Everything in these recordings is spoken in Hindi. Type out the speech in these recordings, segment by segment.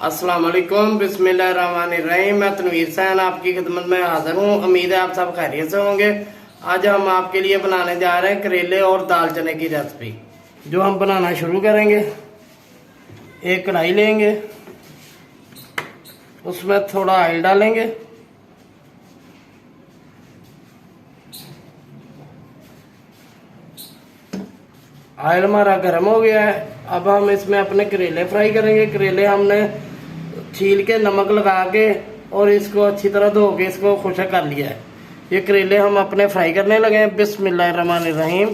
अस्सलाम वालेकुम, बिस्मिल्लाहिर्रहमानिर्रहीम। मैं तनवीर सैन आपकी खिदमत में हाजिर हूँ। उम्मीद है आप सब खैरियत से होंगे। आज हम आपके लिए बनाने जा रहे हैं करेले और दाल चने की रेसिपी, जो हम बनाना शुरू करेंगे। एक कढ़ाई लेंगे, उसमें थोड़ा ऑयल डालेंगे। ऑयल हमारा गर्म हो गया है। अब हम इसमें अपने करेले फ्राई करेंगे। करेले हमने छील के नमक लगा के और इसको अच्छी तरह धो के इसको खुशक कर लिया है। ये करेले हम अपने फ्राई करने लगे हैं। बिस्मिल्लाहिर्रहमानिर्रहीम।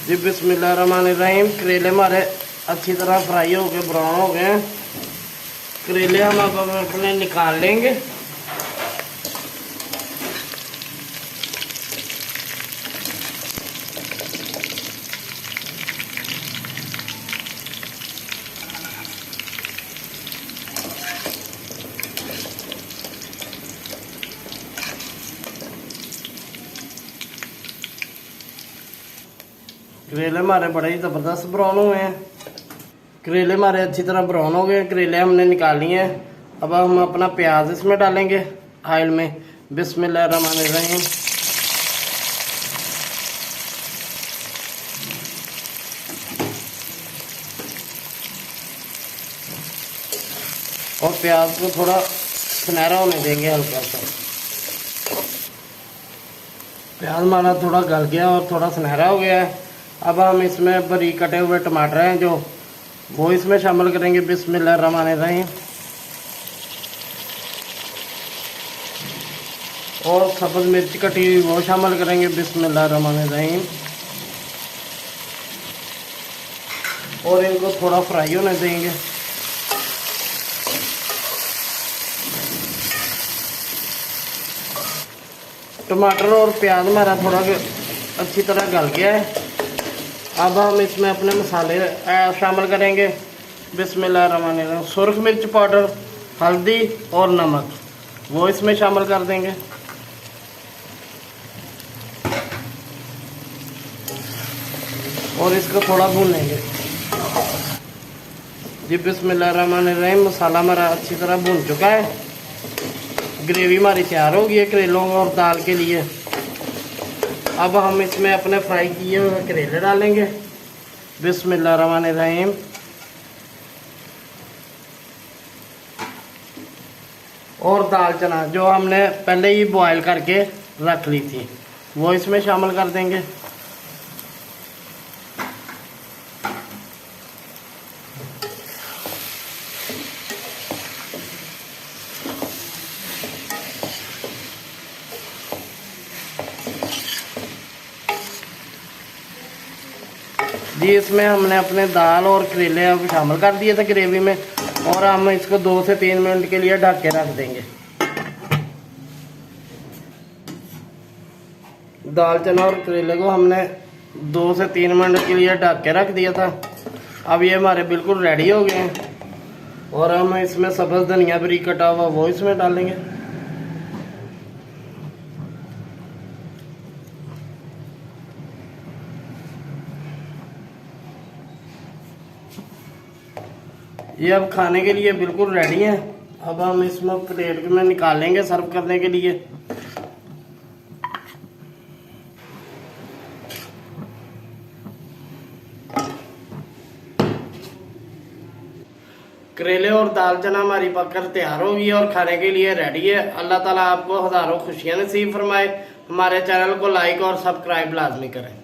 जी बिस्मिल्लाहिर्रहमानिर्रहीम। करेले हमारे अच्छी तरह फ्राई हो गए, ब्राउन हो गए हैं। करेले हम अब अपने निकाल लेंगे। करेले हमारे बड़े ही ज़बरदस्त ब्राउन हुए हैं। करेले हमारे अच्छी तरह ब्राउन हो गए। करेले हमने निकाल लिए हैं। अब हम अपना प्याज इसमें डालेंगे ऑयल में। बिस्मिल्लाहिर्रहमानिर्रहीम। और प्याज को थोड़ा सुनहरा होने देंगे, हल्का सा। प्याज हमारा थोड़ा गल गया और थोड़ा सुनहरा हो गया है। अब हम इसमें बारीक कटे हुए टमाटर हैं जो वो इसमें शामिल करेंगे। बिस्मिल्लाहिर्रहमानिर्रहीम। और सब्ज़ मिर्च कटी हुई वो शामिल करेंगे। बिस्मिल्लाहिर्रहमानिर्रहीम। और इनको थोड़ा फ्राई होने देंगे। टमाटर और प्याज हमारा थोड़ा अच्छी तरह गल गया है। अब हम इसमें अपने मसाले शामिल करेंगे। बिस्मिल्लाहिर्रहमानिर्रहीम। सुरख मिर्च पाउडर, हल्दी और नमक वो इसमें शामिल कर देंगे। और इसको थोड़ा भूनेंगे। जी बिस्मिल्लाहिर्रहमानिर्रहीम। मसाला हमारा अच्छी तरह भून चुका है। ग्रेवी हमारी तैयार हो गई है करेलों और दाल के लिए। अब हम इसमें अपने फ्राई किए हुए करेले डालेंगे। बिस्मिल्लाहिर्रहमानिर्रहीम। और दाल चना जो हमने पहले ही बॉयल करके रख ली थी वो इसमें शामिल कर देंगे। जी इसमें हमने अपने दाल और करेले अब शामिल कर दिए थे ग्रेवी में। और हम इसको 2 से 3 मिनट के लिए ढक के रख देंगे। दाल चना और करेले को हमने 2 से 3 मिनट के लिए ढक के रख दिया था। अब ये हमारे बिल्कुल रेडी हो गए हैं। और हम इसमें सब्ज़ धनिया बारीक कटा हुआ वो इसमें डालेंगे। ये अब खाने के लिए बिल्कुल रेडी है। अब हम इसमें प्लेट में निकालेंगे सर्व करने के लिए। करेले और दाल चना हमारी पककर तैयार होगी और खाने के लिए रेडी है। अल्लाह ताला आपको हज़ारों खुशियां नसीब फरमाए। हमारे चैनल को लाइक और सब्सक्राइब लाजमी करें।